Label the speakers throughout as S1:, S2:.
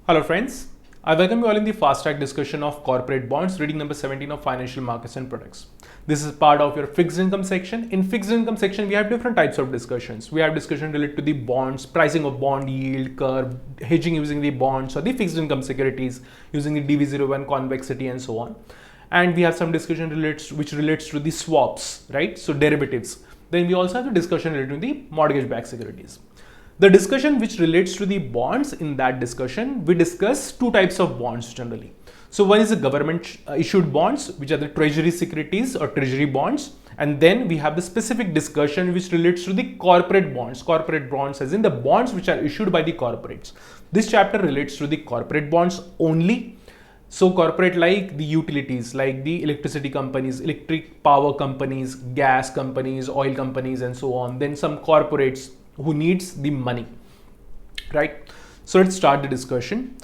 S1: Hello friends, I welcome you all in the FastTrack discussion of corporate bonds, reading number 17 of financial markets and products. This is part of your fixed income section. In fixed income section, we have different types of discussions. We have discussion related to the bonds, pricing of bond yield curve, hedging using the bonds or the fixed income securities using the DV01 convexity and so on. And we have some discussion which relates to the swaps, right? So derivatives. Then we also have the discussion related to the mortgage-backed securities. The discussion which relates to the bonds, in that discussion, we discuss two types of bonds generally. So one is the government issued bonds, which are the treasury securities or treasury bonds. And then we have the specific discussion which relates to the corporate bonds as in the bonds which are issued by the corporates. This chapter relates to the corporate bonds only. So corporate like the utilities, like the electricity companies, electric power companies, gas companies, oil companies, and so on. Then some corporates who needs the money, right? So let's start the discussion.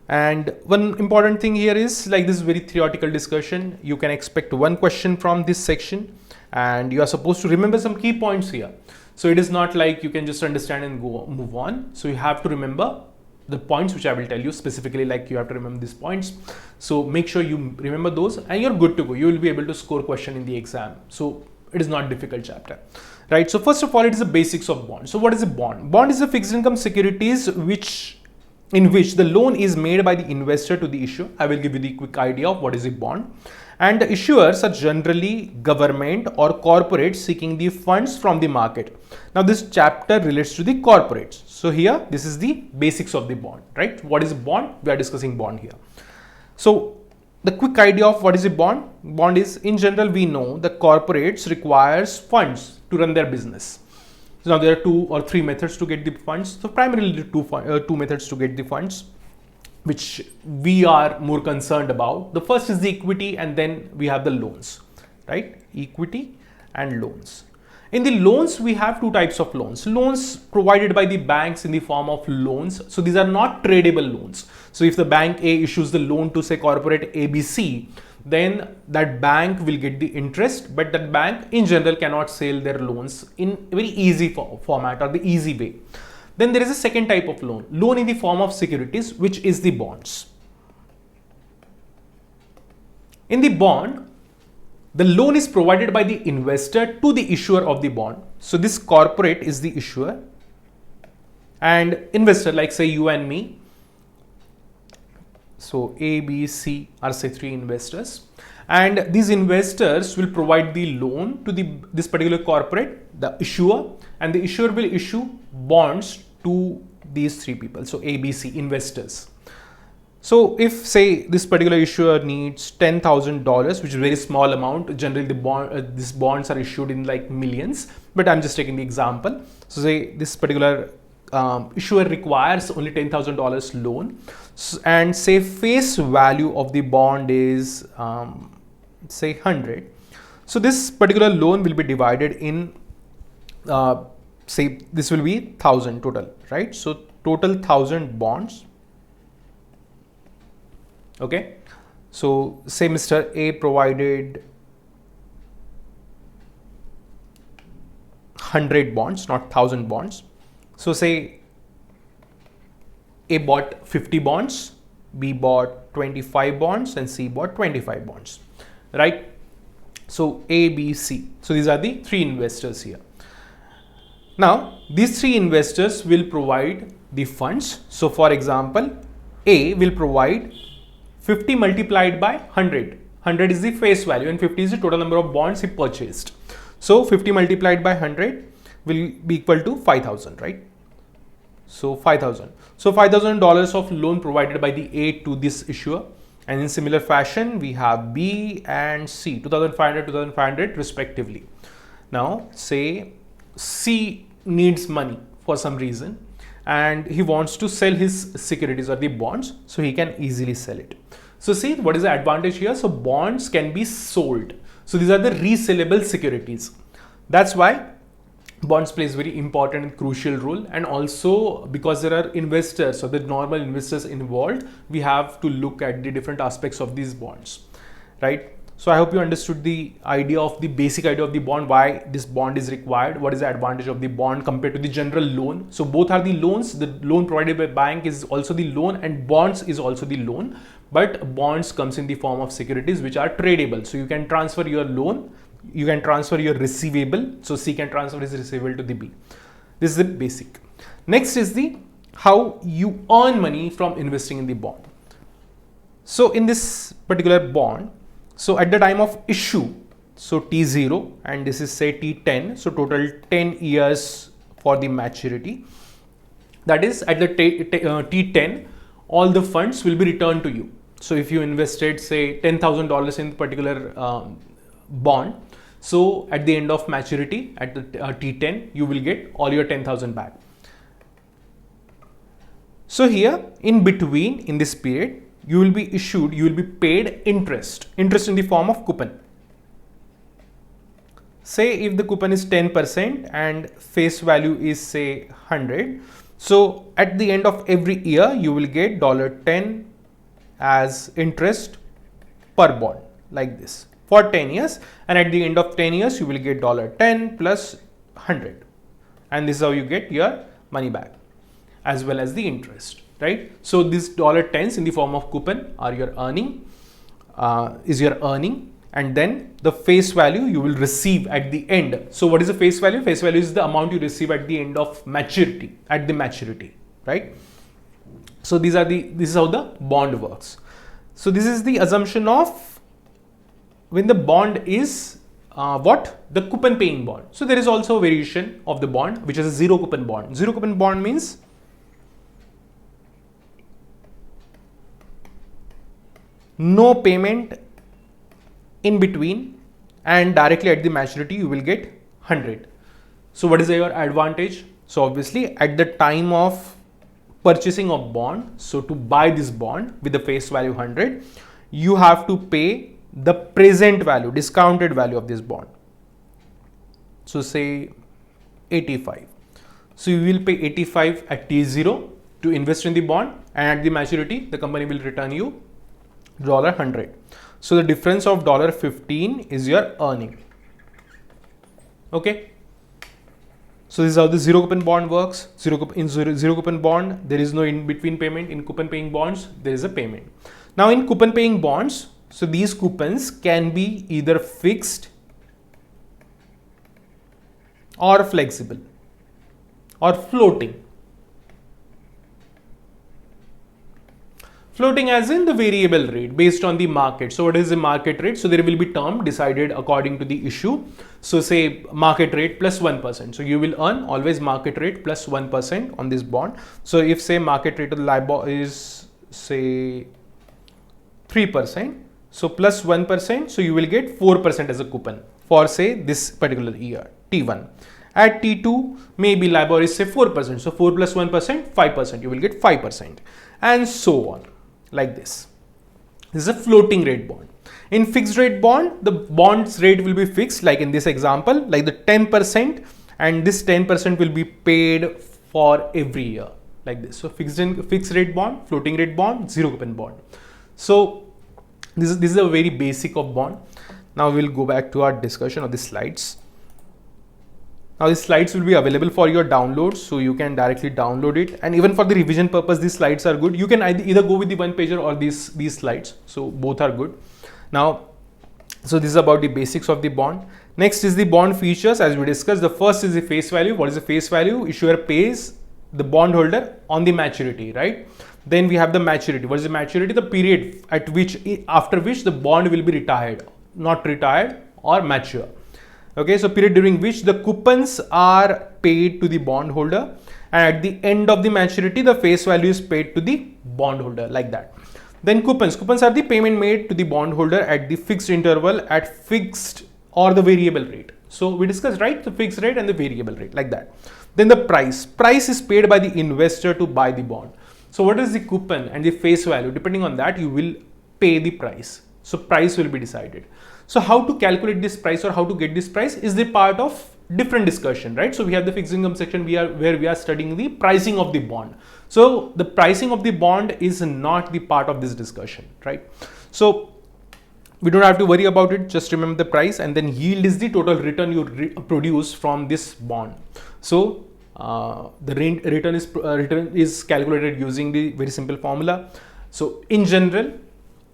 S1: And one important thing here is, like, this is very theoretical discussion. You can expect one question from this section and you are supposed to remember some key points here. So it is not like you can just understand and move on. So you have to remember the points which I will tell you specifically, like you have to remember these points. So make sure you remember those and you're good to go. You will be able to score question in the exam. So it is not difficult chapter, right? So first of all, it is the basics of bond. So what is a bond? Bond is a fixed income securities in which the loan is made by the investor to the issuer. I will give you the quick idea of what is a bond. And the issuers are generally government or corporates seeking the funds from the market. Now this chapter relates to the corporates. So here, this is the basics of the bond, right? What is a bond? We are discussing bond here. So the quick idea of what is a bond? Bond is, in general, we know the corporates requires funds to run their business. So now there are two or three methods to get the funds. So primarily two methods to get the funds, which we are more concerned about. The first is the equity, and then we have the loans, right? Equity and loans. In the loans, we have two types of loans. Loans provided by the banks in the form of loans. So these are not tradable loans. So if the bank A issues the loan to, say, corporate ABC, then that bank will get the interest, but that bank in general cannot sell their loans in a very easy format or the easy way. Then there is a second type of loan, loan in the form of securities, which is the bonds. In the bond, the loan is provided by the investor to the issuer of the bond. So this corporate is the issuer and investor, like say you and me. So A, B, C are, say, three investors, and these investors will provide the loan to this particular corporate, the issuer, and the issuer will issue bonds to these three people. So A, B, C investors. So if, say, this particular issuer needs $10,000, which is a very small amount, generally these bonds are issued in like millions, but I'm just taking the example. So say this particular issuer requires only $10,000 loan, and say face value of the bond is say 100. So this particular loan will be divided in say this will be 1,000 total, right? So total 1,000 bonds. Okay, so say Mr. A provided 100 bonds, not 1,000 bonds. So say A bought 50 bonds, B bought 25 bonds, and C bought 25 bonds, right? So A, B, C. So these are the three investors here. Now these three investors will provide the funds. So for example, A will provide 50 multiplied by 100. 100 is the face value and 50 is the total number of bonds he purchased. So 50 multiplied by 100 will be equal to 5,000, right? So 5,000. So $5,000 of loan provided by the A to this issuer. And in similar fashion, we have B and C, 2,500, 2,500 respectively. Now say C needs money for some reason and he wants to sell his securities or the bonds, so he can easily sell it. So see, what is the advantage here? So bonds can be sold. So these are the resellable securities. That's why bonds plays very important and crucial role. And also because there are investors, so the normal investors involved, we have to look at the different aspects of these bonds, right? So I hope you understood the idea of the basic idea of the bond, why this bond is required, what is the advantage of the bond compared to the general loan. So both are the loans. The loan provided by bank is also the loan and bonds is also the loan, but bonds comes in the form of securities which are tradable. So you can transfer your loan, you can transfer your receivable. So C can transfer his receivable to the B. This is the basic. Next is the how you earn money from investing in the bond. So in this particular bond, so at the time of issue, so T0 and this is say T10, so total 10 years for the maturity. That is at the T10, all the funds will be returned to you. So if you invested say $10,000 in particular bond, so at the end of maturity at the T10, you will get all your 10,000 back. So here in between, in this period, you will be issued, you will be paid interest in the form of coupon. Say if the coupon is 10% and face value is say 100. So at the end of every year, you will get $10 as interest per bond like this for 10 years. And at the end of 10 years, you will get $10 plus 100. And this is how you get your money back as well as the interest. Right? So this $10s in the form of coupon are your earning, and then the face value you will receive at the end. So what is the face value? Face value is the amount you receive at the end of maturity, right? So this is how the bond works. So this is the assumption of when the bond is the coupon paying bond. So there is also a variation of the bond which is a zero coupon bond. Zero coupon bond means no payment in between and directly at the maturity you will get 100. So what is your advantage? So obviously at the time of purchasing of bond, so to buy this bond with the face value 100, you have to pay the present value, discounted value of this bond. So say 85. So you will pay 85 at T0 to invest in the bond, and at the maturity the company will return you $100. So the difference of $15 is your earning. Okay. So this is how the zero coupon bond works. Zero coupon bond, there is no in between payment. In coupon paying bonds, there is a payment. Now in coupon paying bonds, so these coupons can be either fixed or flexible or floating. Floating as in the variable rate based on the market. So what is the market rate? So there will be term decided according to the issue. So say market rate plus 1%. So you will earn always market rate plus 1% on this bond. So if say market rate of the LIBOR is say 3%. So plus 1%. So you will get 4% as a coupon for say this particular year, T1. At T2, maybe LIBOR is say 4%. So 4 plus 1%, 5%. You will get 5% and so on. Like this. This is a floating rate bond. In fixed rate bond, the bond's rate will be fixed, like in this example, like the 10%, and this 10% will be paid for every year, like this. So fixed rate bond, floating rate bond, zero coupon bond. So this is a very basic of bond. Now we'll go back to our discussion of the slides. Now these slides will be available for your download, so you can directly download it, and even for the revision purpose these slides are good. You can either go with the one pager or these slides, so both are good. Now, so this is about the basics of the bond. Next is the bond features. As we discussed, the first is the face value. What is the face value? Issuer pays the bondholder on the maturity, right? Then we have the maturity. What is the maturity? The period at which, after which the bond will be retired, not retired or mature. Okay, so period during which the coupons are paid to the bondholder, and at the end of the maturity, the face value is paid to the bondholder, like that. Then coupons are the payment made to the bondholder at the fixed interval at fixed or the variable rate. So we discussed, right, the fixed rate and the variable rate, like that. Then the price is paid by the investor to buy the bond. So what is the coupon and the face value? Depending on that, you will pay the price. So price will be decided. So how to calculate this price or how to get this price is the part of different discussion, right? So we have the fixed income section where we are studying the pricing of the bond. So the pricing of the bond is not the part of this discussion, right? So We don't have to worry about it. Just remember the price, and then yield is the total return you produce from this bond. So the return is calculated using the very simple formula. So in general,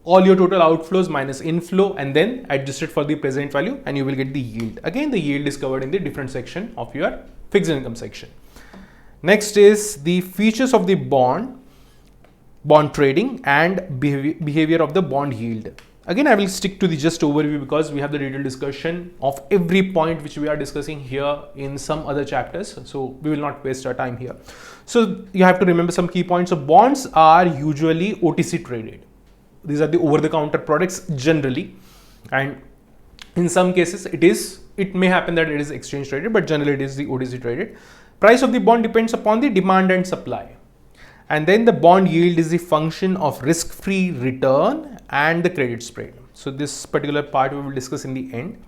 S1: all your total outflows minus inflow and then adjusted for the present value, and you will get the yield. Again, the yield is covered in the different section of your fixed income section. Next is the features of the bond trading and behavior of the bond yield. Again, I will stick to the just overview because we have the detailed discussion of every point which we are discussing here in some other chapters. So we will not waste our time here. So you have to remember some key points. So bonds are usually OTC traded. These are the over-the-counter products generally, and in some cases it may happen that it is exchange traded, but generally it is the OTC traded. Price of the bond depends upon the demand and supply. And then the bond yield is the function of risk-free return and the credit spread. So this particular part we will discuss in the end.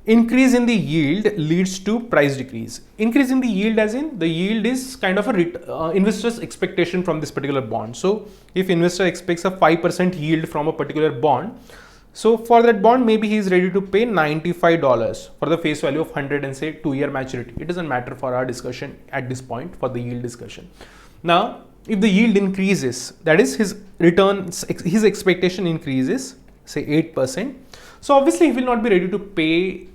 S1: Increase in the yield leads to price decrease. Increase in the yield, as in the yield is kind of a investor's expectation from this particular bond. So if investor expects a 5% yield from a particular bond, so for that bond maybe he is ready to pay $95 for the face value of 100 and say 2-year maturity. It doesn't matter for our discussion at this point for the yield discussion. Now if the yield increases, that is his returns, his expectation increases, say 8%. So obviously he will not be ready to pay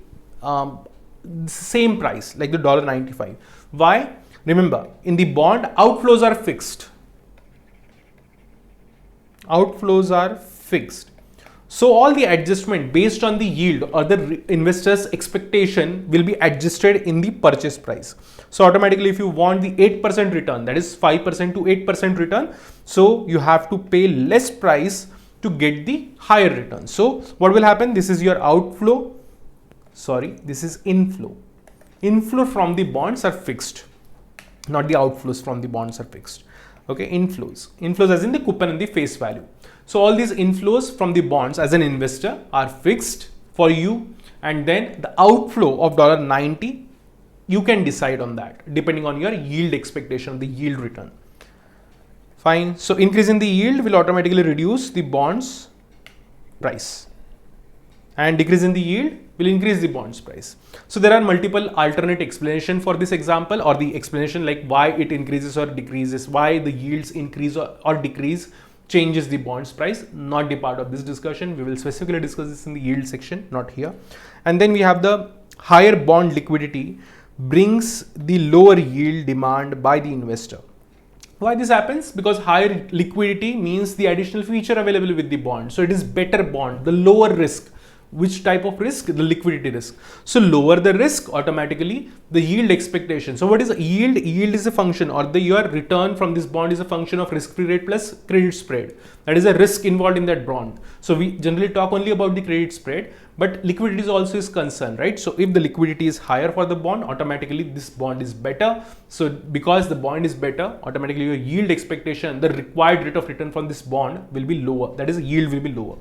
S1: same price like the $95. Why? Remember, in the bond, outflows are fixed. Outflows are fixed. So all the adjustment based on the yield or the investor's expectation will be adjusted in the purchase price. So automatically, if you want the 8% return, that is 5% to 8% return, so you have to pay less price to get the higher return. So what will happen? This is your outflow. Sorry, this is inflow. Inflow from the bonds are fixed, not the outflows from the bonds are fixed. Okay, inflows as in the coupon and the face value. So all these inflows from the bonds as an investor are fixed for you, and then the outflow of $90, you can decide on that depending on your yield expectation, the yield return. Fine. So increase in the yield will automatically reduce the bonds price, and decrease in the yield will increase the bonds price. So there are multiple alternate explanation for this example, or the explanation like why it increases or decreases, why the yields increase or decrease changes the bonds price. Not the part of this discussion. We will specifically discuss this in the yield section, not here. And then we have the higher bond liquidity brings the lower yield demand by the investor. Why this happens? Because higher liquidity means the additional feature available with the bond. So it is better bond, the lower risk. Which type of risk? The liquidity risk. So lower the risk, automatically the yield expectation. So what is yield? Yield is a function, or your return from this bond is a function of risk-free rate plus credit spread. That is a risk involved in that bond. So we generally talk only about the credit spread, but liquidity is also is concerned, right? So if the liquidity is higher for the bond, automatically this bond is better. So because the bond is better, automatically your yield expectation, the required rate of return from this bond will be lower. That is, yield will be lower.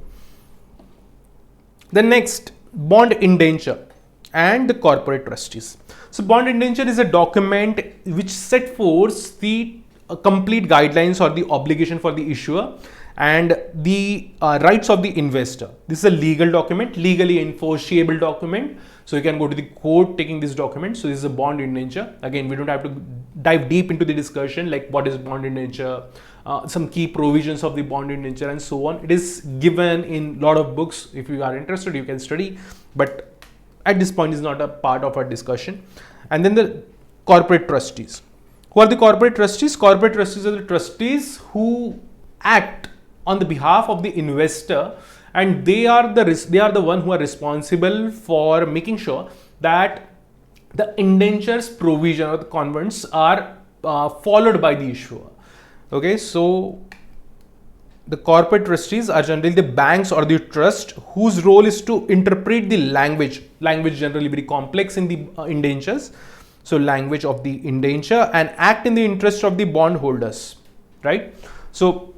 S1: The next, bond indenture and the corporate trustees. So bond indenture is a document which set forth the complete guidelines or the obligation for the issuer and the rights of the investor. This is a legal document, legally enforceable document. So you can go to the court taking this document. So this is a bond indenture. Again, we don't have to dive deep into the discussion like what is bond indenture, some key provisions of the bond indenture and so on. It is given in a lot of books. If you are interested, you can study, but at this point is not a part of our discussion. And then the corporate trustees. Who are the corporate trustees? Corporate trustees are the trustees who act on the behalf of the investor, and they are the one who are responsible for making sure that the indentures provision or the covenants are followed by the issuer. Okay, so the corporate trustees are generally the banks or the trust whose role is to interpret the language generally very complex in the indentures. So language of the indenture, and act in the interest of the bondholders, right? So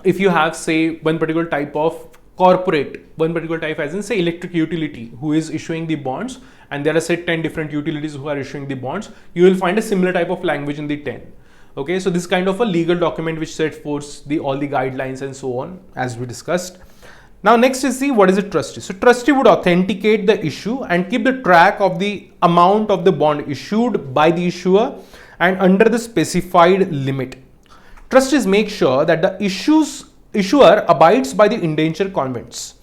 S1: if you have, say, one particular type of corporate, one particular type as in say electric utility who is issuing the bonds, and there are say 10 different utilities who are issuing the bonds, you will find a similar type of language in the 10. Okay, so this kind of a legal document which set forth all the guidelines and so on, as we discussed. Now next is what is a trustee. So trustee would authenticate the issue and keep the track of the amount of the bond issued by the issuer and under the specified limit. Trustees make sure that the issuer abides by the indenture convents.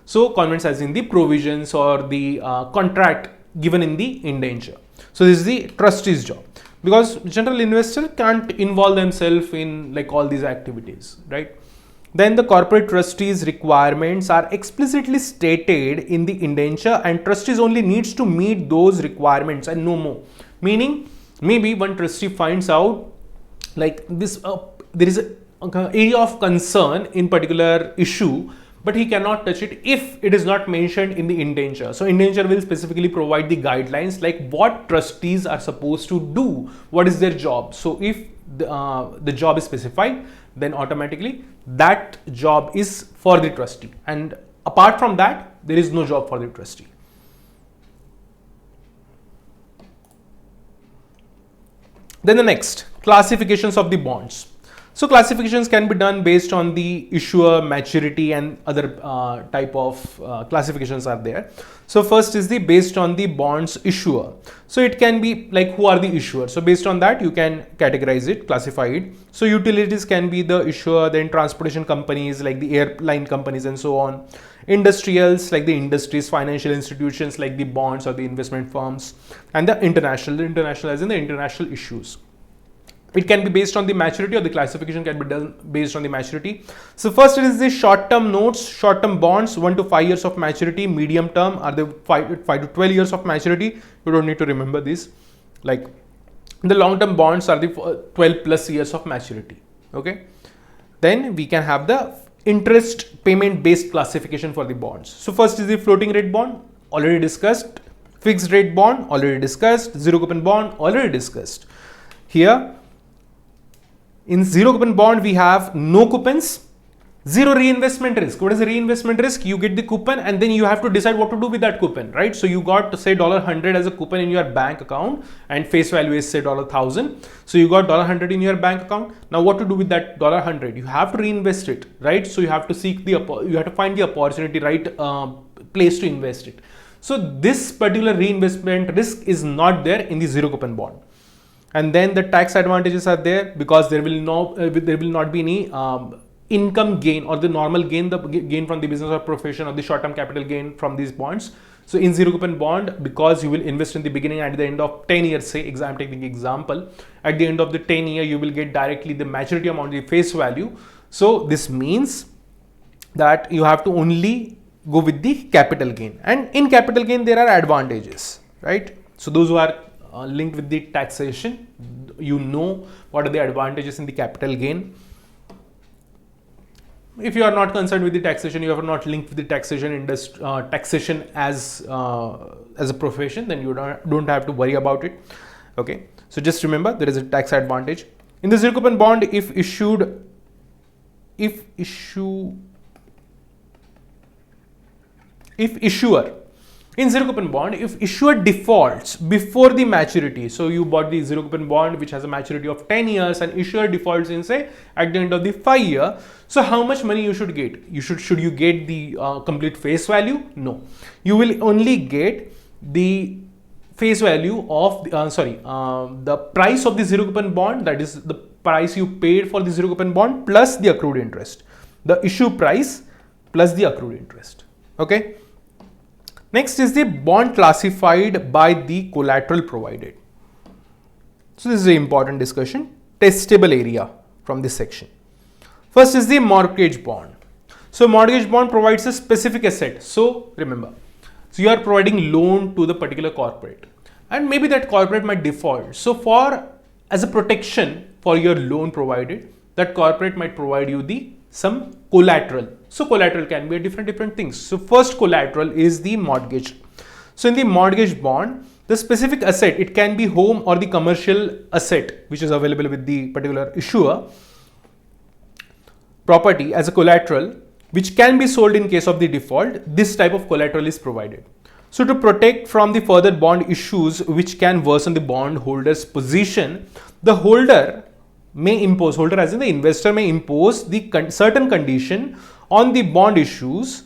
S1: So convents as in the provisions or the contract given in the indenture. So this is the trustee's job, because general investor can't involve themselves in like all these activities, right? Then the corporate trustees requirements are explicitly stated in the indenture, and trustees only needs to meet those requirements and no more. Meaning maybe one trustee finds out like this there is a area of concern in particular issue, but he cannot touch it if it is not mentioned in the indenture. So indenture will specifically provide the guidelines like what trustees are supposed to do, what is their job. So if the job is specified, then automatically that job is for the trustee, and apart from that there is no job for the trustee. Then the next, classifications of the bonds. So classifications can be done based on the issuer, maturity, and other type of classifications are there. So first is the based on the bonds issuer. So it can be like who are the issuers. So based on that you can categorize it, classify it. So utilities can be the issuer, then transportation companies like the airline companies and so on. Industrials like the industries, financial institutions like the bonds or the investment firms, and the international as in the international issues. It can be based on the maturity, or the classification can be done based on the maturity. So first it is the short-term notes, short-term bonds, 1 to 5 years of maturity. Medium term are the 5 to 12 years of maturity. You don't need to remember this. Like the long-term bonds are the 12 plus years of maturity. Okay. Then we can have the interest payment based classification for the bonds. So first is the floating rate bond, already discussed. Fixed rate bond, already discussed. Zero coupon bond, already discussed. Here in zero coupon bond, we have no coupons, zero reinvestment risk. What is the reinvestment risk? You get the coupon and then you have to decide what to do with that coupon, right? So you got to say $100 as a coupon in your bank account and face value is say $1,000. So you got $100 in your bank account. Now what to do with that $100? You have to reinvest it, right? So you have to you have to find the opportunity, right place to invest it. So this particular reinvestment risk is not there in the zero coupon bond. And then the tax advantages are there because there will not be any income gain or the normal gain, the gain from the business or profession or the short-term capital gain from these bonds. So in zero coupon bond, because you will invest in the beginning and at the end of 10 years, say I'm taking example, at the end of the 10 year, you will get directly the maturity amount, the face value. So this means that you have to only go with the capital gain, and in capital gain there are advantages, right? So those who are linked with the taxation, you know what are the advantages in the capital gain. If you are not concerned with the taxation, you are not linked with the taxation taxation as a profession, then you don't have to worry about it. Okay, so just remember there is a tax advantage in the zero coupon bond. If issuer in zero coupon bond, if issuer defaults before the maturity, so you bought the zero coupon bond which has a maturity of 10 years and issuer defaults in say at the end of the 5 year, so how much money you should get? Should you get the complete face value? No, you will only get the face value of the price of the zero coupon bond, that is the price you paid for the zero coupon bond plus the accrued interest, the issue price plus the accrued interest. Okay. Next is the bond classified by the collateral provided. So this is an important discussion, testable area from this section. First is the mortgage bond. So mortgage bond provides a specific asset. So remember, so you are providing loan to the particular corporate and maybe that corporate might default. So as a protection for your loan provided, that corporate might provide you some collateral. So collateral can be a different things. So first collateral is the mortgage. So in the mortgage bond, the specific asset, it can be home or the commercial asset which is available with the particular issuer property as a collateral, which can be sold in case of the default. This type of collateral is provided. So to protect from the further bond issues which can worsen the bond holder's position, the holder as in the investor may impose the certain condition on the bond issues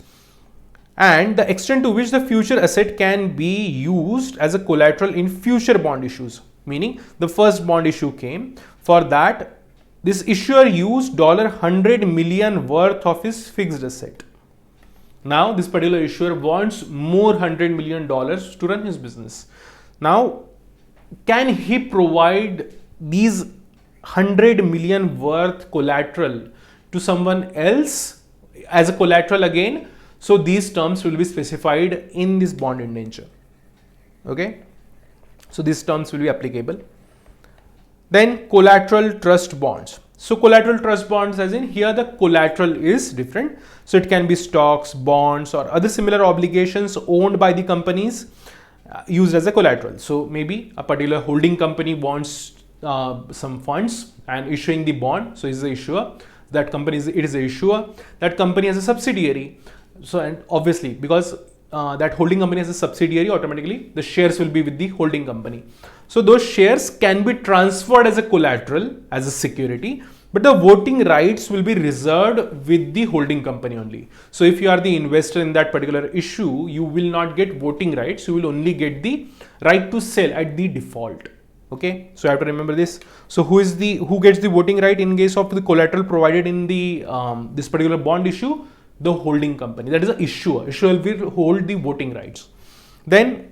S1: and the extent to which the future asset can be used as a collateral in future bond issues. Meaning the first bond issue came, for that this issuer used $100 million worth of his fixed asset. Now this particular issuer wants more $100 million to run his business. Now can he provide these 100 million worth collateral to someone else as a collateral again? So these terms will be specified in this bond indenture. Okay, so these terms will be applicable. Then collateral trust bonds. So collateral trust bonds, as in here the collateral is different. So it can be stocks, bonds, or other similar obligations owned by the companies used as a collateral. So maybe a particular holding company wants some funds and issuing the bond. So is the issuer. That company is the issuer. That company has a subsidiary. So, and obviously because that holding company has a subsidiary, automatically the shares will be with the holding company. So those shares can be transferred as a collateral, as a security, but the voting rights will be reserved with the holding company only. So if you are the investor in that particular issue, you will not get voting rights. You will only get the right to sell at the default. Okay, so you have to remember this. So who gets the voting right in case of the collateral provided in the this particular bond issue? The holding company, that is the issuer. Issuer will hold the voting rights. Then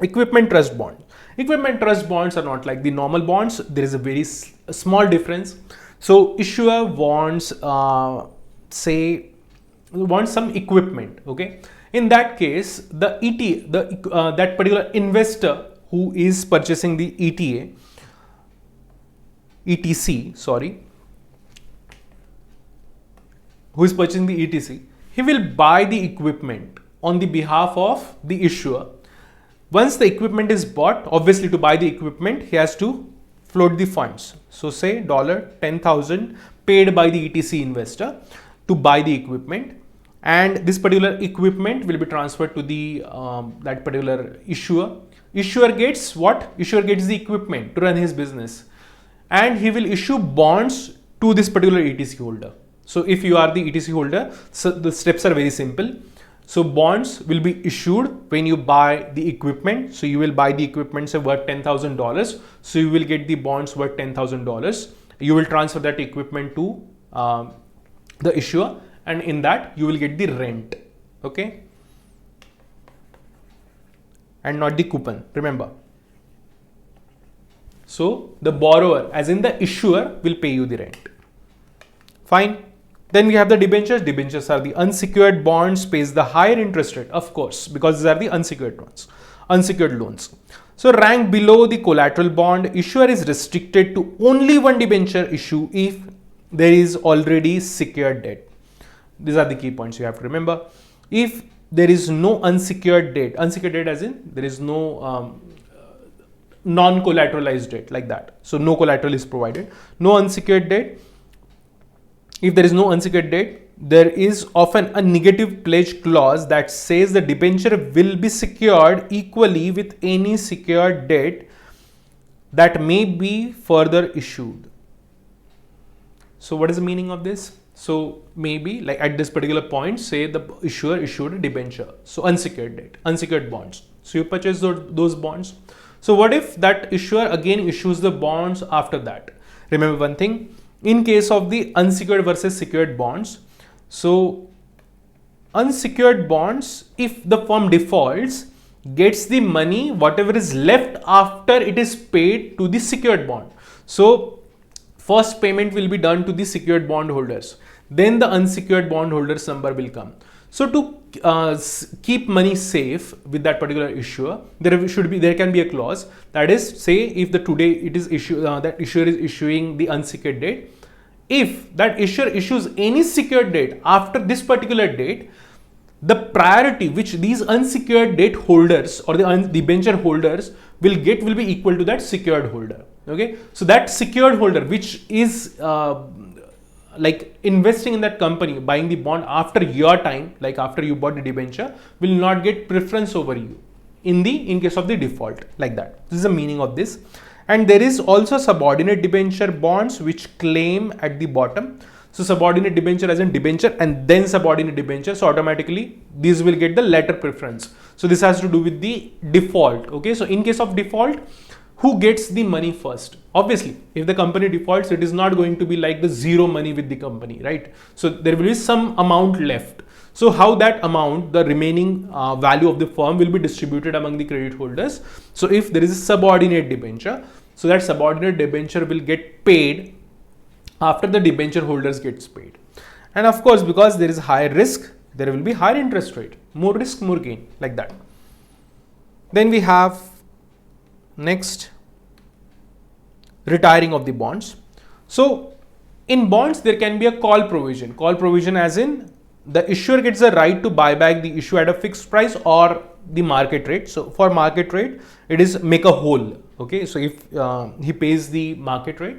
S1: equipment trust bond. Equipment trust bonds are not like the normal bonds. There is a very small difference. So issuer wants some equipment. Okay, in that case the that particular investor who is purchasing the who is purchasing the ETC, he will buy the equipment on the behalf of the issuer. Once the equipment is bought, obviously to buy the equipment, he has to float the funds. So say $10,000 paid by the ETC investor to buy the equipment, and this particular equipment will be transferred to the that particular issuer. Issuer gets what? Issuer gets the equipment to run his business, and he will issue bonds to this particular ETC holder. So if you are the ETC holder, so the steps are very simple. So bonds will be issued when you buy the equipment. So you will buy the equipment say worth $10,000. So you will get the bonds worth $10,000. You will transfer that equipment to the issuer, and in that you will get the rent. Okay, and not the coupon, remember. So the borrower, as in the issuer, will pay you the rent. Fine. Then we have the debentures. Debentures are the unsecured bonds, pays the higher interest rate, of course, because these are the unsecured ones, unsecured loans. So rank below the collateral bond, issuer is restricted to only one debenture issue if there is already secured debt. These are the key points you have to remember. If there is no unsecured debt as in there is no non-collateralized debt like that. So no collateral is provided, no unsecured debt. If there is no unsecured debt, there is often a negative pledge clause that says the debenture will be secured equally with any secured debt that may be further issued. So what is the meaning of this? So maybe like at this particular point, say the issuer issued a debenture, so unsecured debt, unsecured bonds. So you purchase those bonds. So what if that issuer again issues the bonds after that? Remember one thing, in case of the unsecured versus secured bonds, so unsecured bonds, if the firm defaults, gets the money whatever is left after it is paid to the secured bond. So first payment will be done to the secured bond holders, then the unsecured bond holders number will come. So to keep money safe with that particular issuer, there can be a clause that is, say if today it is that issuer is issuing the unsecured debt, if that issuer issues any secured debt after this particular date, the priority which these unsecured debt holders or the debenture holders will get will be equal to that secured holder. Okay, so that secured holder which is like investing in that company, buying the bond after your time, like after you bought the debenture, will not get preference over you in case of the default, like that. This is the meaning of this. And there is also subordinate debenture bonds which claim at the bottom. So subordinate debenture as in debenture and then subordinate debenture. So automatically these will get the letter preference. So this has to do with the default. Okay. So in case of default, who gets the money first? Obviously, if the company defaults, it is not going to be like the zero money with the company, right? So there will be some amount left. So how that amount, the remaining value of the firm will be distributed among the credit holders. So if there is a subordinate debenture, so that subordinate debenture will get paid after the debenture holders gets paid. And of course, because there is higher risk, there will be higher interest rate, more risk, more gain, like that. Then we have next, retiring of the bonds. So in bonds, there can be a call provision as in the issuer gets the right to buy back the issue at a fixed price or the market rate. So for market rate, it is make a whole. Okay. So if he pays the market rate,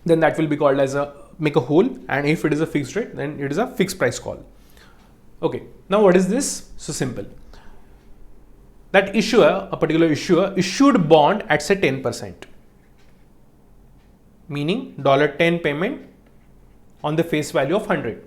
S1: then that will be called as a make a whole. And if it is a fixed rate, then it is a fixed price call. Okay. Now what is this? So simple. That issuer, a particular issuer, issued bond at say 10%, meaning $10 payment on the face value of 100.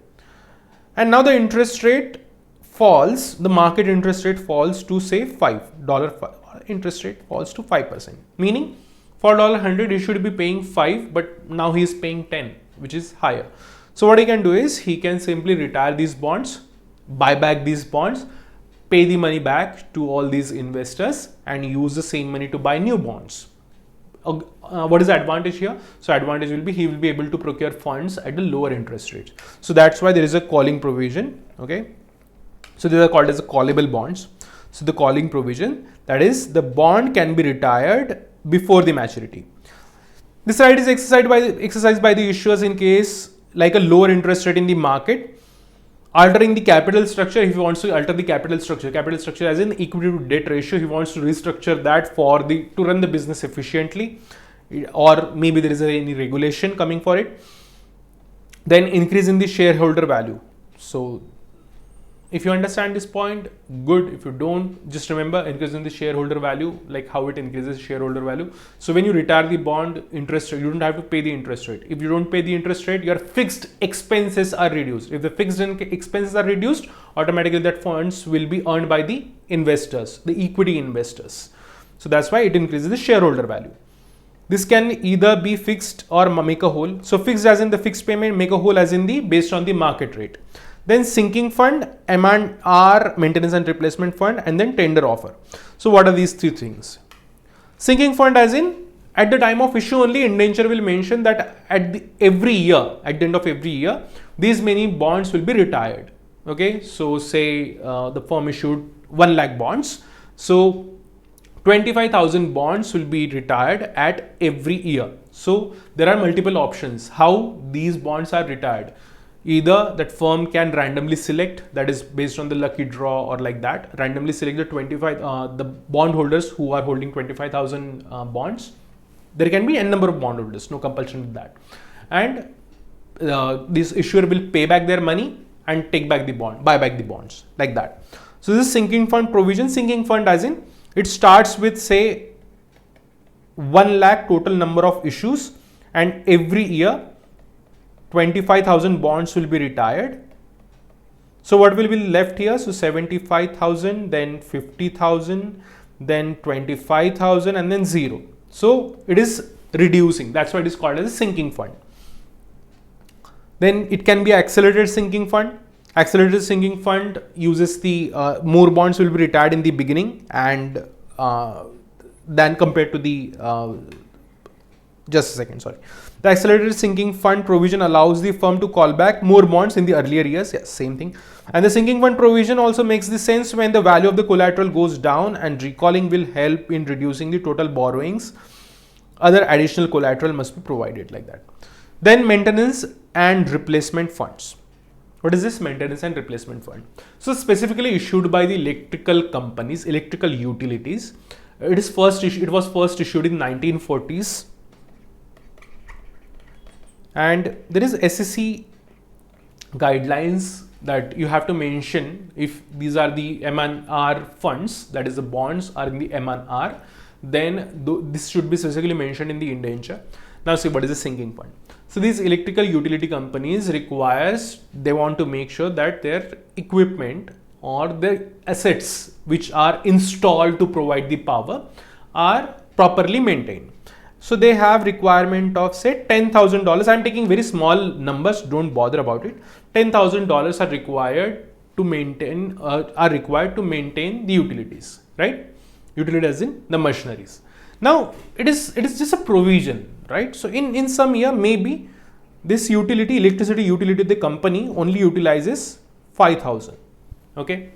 S1: And now the interest rate falls, the market interest rate falls to say $5, interest rate falls to 5%, meaning for $100 he should be paying 5, but now he is paying 10, which is higher. So what he can do is he can simply retire these bonds, buy back these bonds, pay the money back to all these investors and use the same money to buy new bonds. What is the advantage here? So advantage will be he will be able to procure funds at a lower interest rate. So that's why there is a calling provision. Okay. So these are called as a callable bonds. So the calling provision, that is the bond can be retired before the maturity. This right is exercised by the issuers in case like a lower interest rate in the market. Altering the capital structure, if he wants to alter the capital structure as in equity to debt ratio, he wants to restructure that for to run the business efficiently, or maybe there is any regulation coming for it. Then increase in the shareholder value. So if you understand this point, good. If you don't, just remember increase in the shareholder value, like how it increases shareholder value. So when you retire the bond interest rate, you don't have to pay the interest rate. If you don't pay the interest rate, your fixed expenses are reduced. If the fixed expenses are reduced, automatically that funds will be earned by the investors, the equity investors. So that's why it increases the shareholder value. This can either be fixed or make a whole. So fixed as in the fixed payment, make a whole as in the based on the market rate. Then sinking fund, M&R, maintenance and replacement fund, and then tender offer. So what are these three things? Sinking fund as in at the time of issue only, indenture will mention that at the end of every year, these many bonds will be retired. Okay, so say the firm issued 1 lakh bonds. So 25,000 bonds will be retired at every year. So there are multiple options how these bonds are retired. Either that firm can randomly select, that is based on the lucky draw or like that, randomly select the bondholders who are holding 25,000 bonds. There can be n number of bondholders, no compulsion with that. And this issuer will pay back their money and take back the bond, buy back the bonds, like that. So this is sinking fund provision. Sinking fund as in it starts with say 1 lakh total number of issues, and every year 25,000 bonds will be retired. So what will be left here? So 75,000, then 50,000, then 25,000, and then 0. So it is reducing. That's why it is called as a sinking fund. Then it can be accelerated sinking fund. Accelerated sinking fund uses the more bonds will be retired in the beginning and than compared to the just a second, sorry. The accelerated sinking fund provision allows the firm to call back more bonds in the earlier years. Yes, same thing. And the sinking fund provision also makes the sense when the value of the collateral goes down, and recalling will help in reducing the total borrowings. Other additional collateral must be provided, like that. Then maintenance and replacement funds. What is this maintenance and replacement fund? So specifically issued by the electrical companies, electrical utilities. It was first issued in 1940s. And there is SEC guidelines that you have to mention if these are the M&R funds, that is the bonds are in the M&R, then this should be specifically mentioned in the indenture. Now see what is the sinking fund. So these electrical utility companies they want to make sure that their equipment or their assets which are installed to provide the power are properly maintained. So they have requirement of say $10,000. I'm taking very small numbers, don't bother about it. $10,000 are required to maintain the utilities, right? Utility as in the machineries. Now it is just a provision, right? So in some year maybe this electricity utility, the company only utilizes 5,000. Okay.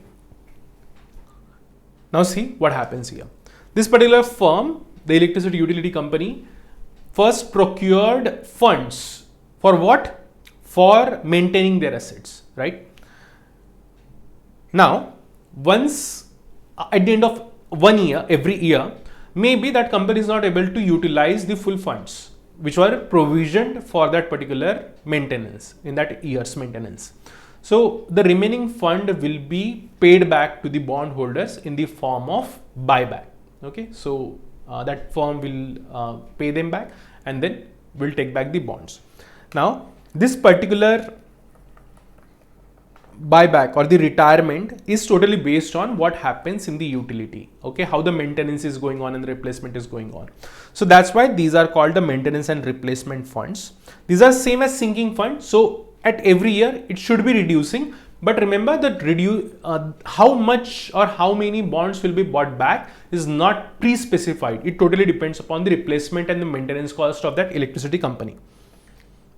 S1: Now see what happens here. This particular firm, the electricity utility company, first procured funds for what? For maintaining their assets, right? Now, once at the end of 1 year, every year, maybe that company is not able to utilize the full funds which were provisioned for that particular maintenance, in that year's maintenance. So the remaining fund will be paid back to the bondholders in the form of buyback. Okay, so that firm will pay them back and then will take back the bonds. Now this particular buyback or the retirement is totally based on what happens in the utility. Okay, how the maintenance is going on and the replacement is going on. So that's why these are called the maintenance and replacement funds. These are same as sinking fund. So at every year it should be reducing, but remember that how much or how many bonds will be bought back is not pre-specified. It totally depends upon the replacement and the maintenance cost of that electricity company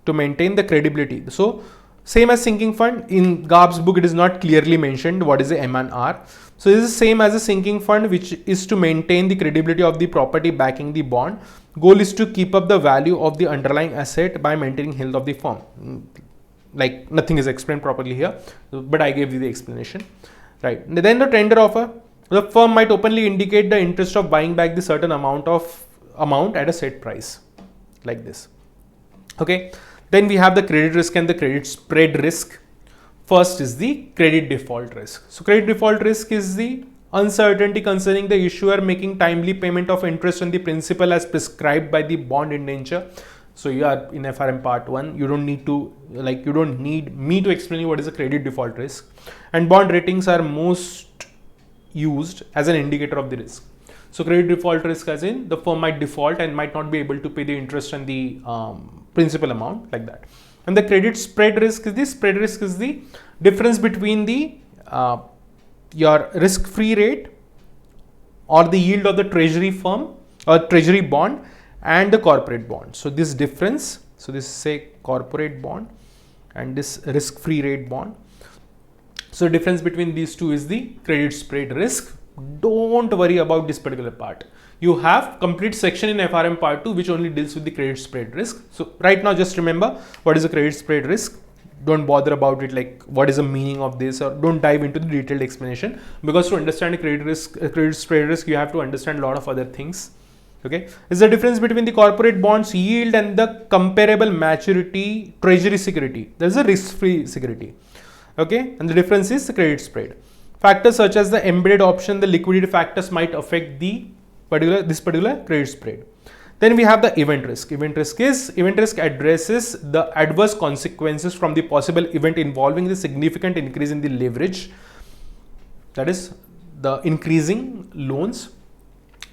S1: to maintain the credibility. So same as sinking fund, in Garb's book it is not clearly mentioned what is the M and R. So this is same as a sinking fund, which is to maintain the credibility of the property backing the bond. Goal is to keep up the value of the underlying asset by maintaining health of the firm. Like nothing is explained properly here, but I gave you the explanation, right? Then the tender offer, the firm might openly indicate the interest of buying back the certain amount at a set price, like this. Okay. Then we have the credit risk and the credit spread risk. First is the credit default risk. So credit default risk is the uncertainty concerning the issuer making timely payment of interest on the principal as prescribed by the bond indenture. So you are in FRM Part 1, you don't need me to explain you what is a credit default risk. And bond ratings are most used as an indicator of the risk. So credit default risk as in the firm might default and might not be able to pay the interest on the principal amount, like that. And the credit spread risk is the difference between the your risk-free rate or the yield of the treasury firm or treasury bond and the corporate bond. So this difference, so this is say corporate bond and this risk-free rate bond. So difference between these two is the credit spread risk. Don't worry about this particular part. You have complete section in FRM Part 2 which only deals with the credit spread risk. So right now just remember what is a credit spread risk. Don't bother about it, like what is the meaning of this, or don't dive into the detailed explanation, because to understand a credit spread risk you have to understand a lot of other things. Okay, is the difference between the corporate bonds yield and the comparable maturity treasury security. There is a risk-free security. Okay, and the difference is the credit spread. Factors such as the embedded option, the liquidity factors might affect this particular credit spread. Then we have the event risk. Event risk addresses the adverse consequences from the possible event involving the significant increase in the leverage, that is the increasing loans,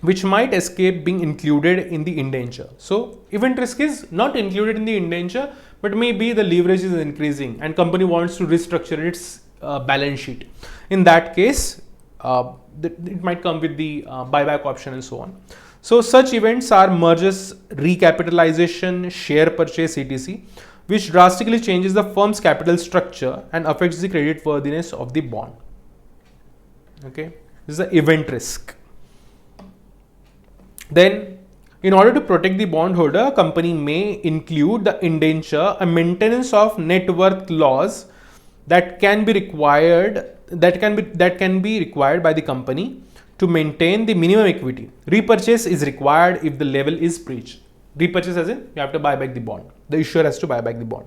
S1: which might escape being included in the indenture. So event risk is not included in the indenture, but maybe the leverage is increasing and company wants to restructure its balance sheet. In that case, it might come with the buyback option and so on. So such events are mergers, recapitalization, share purchase, etc., which drastically changes the firm's capital structure and affects the credit worthiness of the bond. Okay, this is the event risk. Then, in order to protect the bondholder, a company may include the indenture a maintenance of net worth clause that can be required by the company to maintain the minimum equity. Repurchase is required if the level is breached. Repurchase as in you have to buy back the bond. The issuer has to buy back the bond.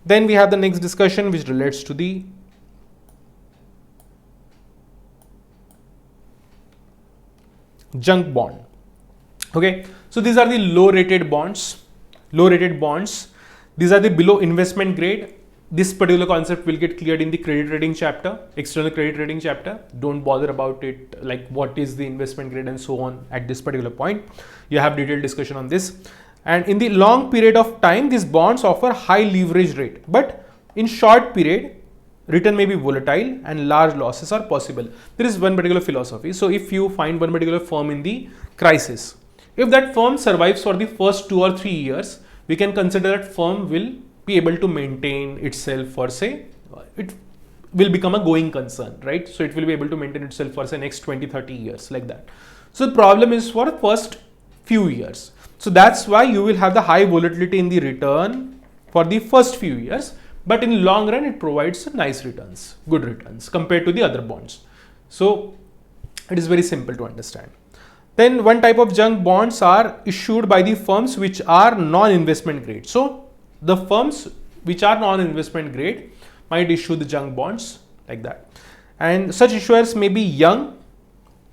S1: Then we have the next discussion which relates to the junk bond. Okay, so these are the low rated bonds. These are the below investment grade. This particular concept will get cleared in the credit rating chapter, external credit rating chapter. Don't bother about it, like what is the investment grade and so on at this particular point. You have detailed discussion on this. And in the long period of time, these bonds offer high leverage rate, but in short period, return may be volatile and large losses are possible. There is one particular philosophy. So if you find one particular firm in the crisis, if that firm survives for the first 2 or 3 years, we can consider that firm will be able to maintain itself for, say, it will become a going concern, right? So it will be able to maintain itself for, say, next 20-30 years, like that. So the problem is for the first few years. So that's why you will have the high volatility in the return for the first few years, but in long run it provides nice returns, good returns compared to the other bonds. So it is very simple to understand. Then one type of junk bonds are issued by the firms which are non-investment grade. So the firms which are non-investment grade might issue the junk bonds like that. And such issuers may be young,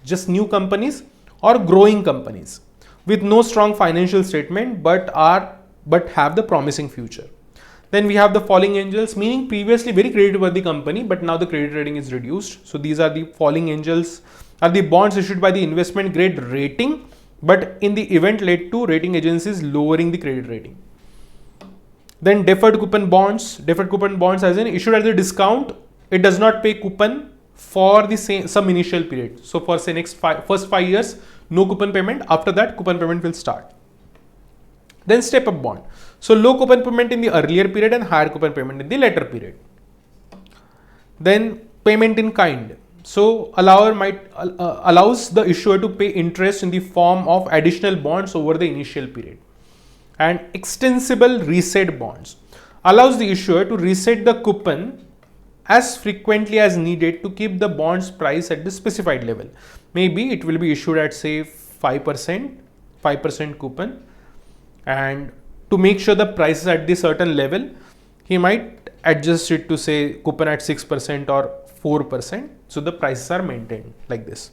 S1: just new companies, or growing companies with no strong financial statement but have the promising future. Then we have the falling angels, meaning previously very credit-worthy company, but now the credit rating is reduced. So these are the falling angels, are the bonds issued by the investment grade rating, but in the event led to rating agencies lowering the credit rating. Then deferred coupon bonds as in issued at the discount, it does not pay coupon for the some initial period. So for, say, first 5 years, no coupon payment. After that, coupon payment will start. Then step up bond. So low coupon payment in the earlier period and higher coupon payment in the later period. Then payment in kind. So allows the issuer to pay interest in the form of additional bonds over the initial period. And extensible reset bonds allows the issuer to reset the coupon as frequently as needed to keep the bond's price at the specified level. Maybe it will be issued at, say, 5% coupon, and to make sure the price is at the certain level, he might adjust it to, say, coupon at 6% or 4%. So the prices are maintained like this.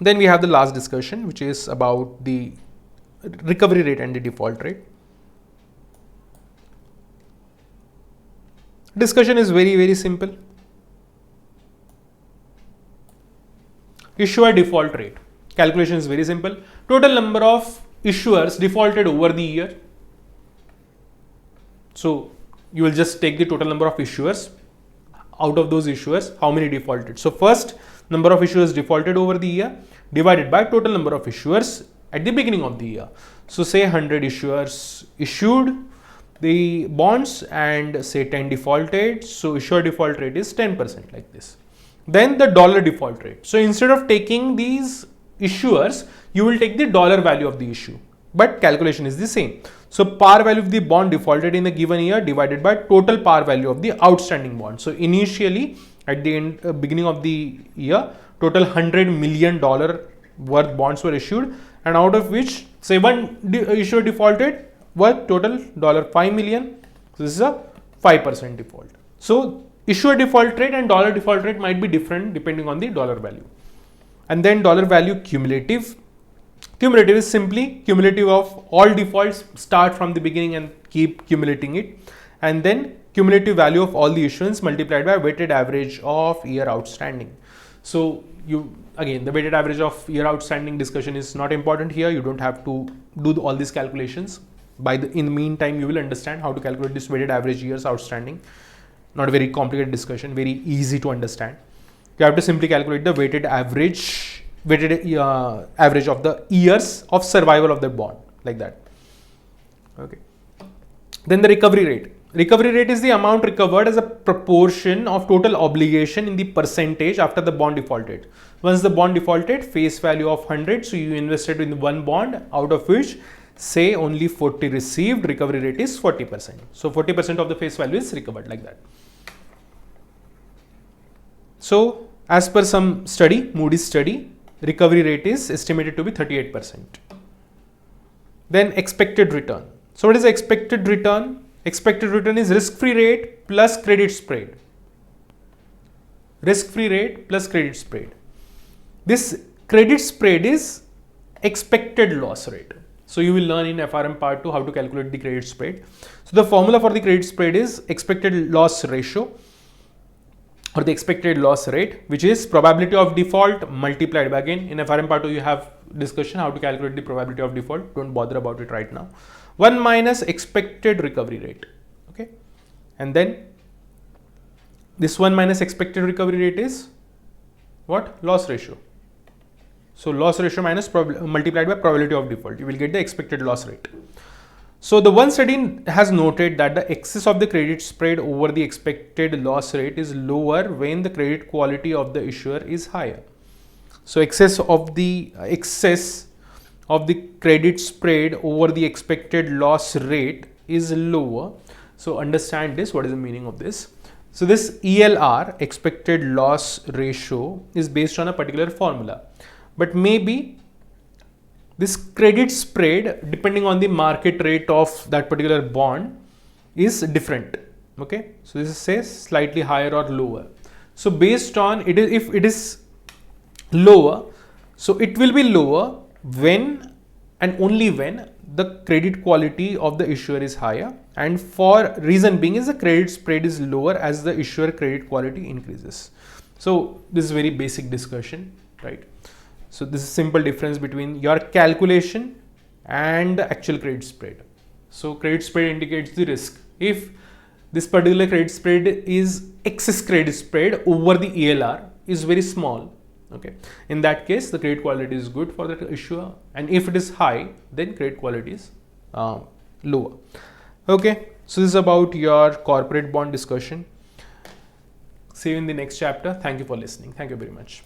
S1: Then we have the last discussion, which is about the recovery rate and the default rate. Discussion is very, very simple. Issuer default rate. Calculation is very simple. Total number of issuers defaulted over the year. So you will just take the total number of issuers. Out of those issuers, how many defaulted? So first, number of issuers defaulted over the year divided by total number of issuers at the beginning of the year. So say 100 issuers issued the bonds and say 10 defaulted. So issuer default rate is 10% like this. Then the dollar default rate. So instead of taking these issuers, you will take the dollar value of the issue, but calculation is the same. So par value of the bond defaulted in a given year divided by total par value of the outstanding bond. So initially at the beginning of the year, total $100 million worth bonds were issued, and out of which, say, one issuer defaulted worth total $5 million. So this is a 5% default. So issuer default rate and dollar default rate might be different depending on the dollar value. And then dollar value cumulative. Cumulative is simply cumulative of all defaults, start from the beginning and keep accumulating it. And then cumulative value of all the issuance multiplied by weighted average of year outstanding. So again, the weighted average of year outstanding discussion is not important here. You don't have to do all these calculations. In the meantime, you will understand how to calculate this weighted average years outstanding. Not a very complicated discussion, very easy to understand. You have to simply calculate the weighted average of the years of survival of the bond, like that. Okay. Then the recovery rate. Recovery rate is the amount recovered as a proportion of total obligation in the percentage after the bond defaulted. Once the bond defaulted, face value of 100, so you invested in one bond, out of which, say, only 40 received, recovery rate is 40%. So 40% of the face value is recovered, like that. So as per some study, Moody's study, recovery rate is estimated to be 38%. Then expected return. So what is the expected return? Expected return is risk-free rate plus credit spread. Risk-free rate plus credit spread. This credit spread is expected loss rate. So you will learn in FRM Part 2 how to calculate the credit spread. So the formula for the credit spread is expected loss ratio or the expected loss rate, which is probability of default multiplied by, again in FRM Part 2 you have discussion how to calculate the probability of default, don't bother about it right now, 1 minus expected recovery rate. Okay, and then this 1 minus expected recovery rate is what? Loss ratio. So loss ratio minus multiplied by probability of default, you will get the expected loss rate. So the one study has noted that the excess of the credit spread over the expected loss rate is lower when the credit quality of the issuer is higher. So excess of the credit spread over the expected loss rate is lower. So understand this, what is the meaning of this? So this ELR, expected loss ratio, is based on a particular formula, but maybe this credit spread depending on the market rate of that particular bond is different. Okay, so this says slightly higher or lower. So based on it is, if it is lower, so it will be lower when and only when the credit quality of the issuer is higher, and for reason being is the credit spread is lower as the issuer credit quality increases. So this is very basic discussion, right? So this is simple difference between your calculation and the actual credit spread. So credit spread indicates the risk. If this particular credit spread is excess credit spread over the ELR is very small, okay, in that case the credit quality is good for the issuer, and if it is high then credit quality is lower. Okay, so this is about your corporate bond discussion. See you in the next chapter. Thank you for listening. Thank you very much.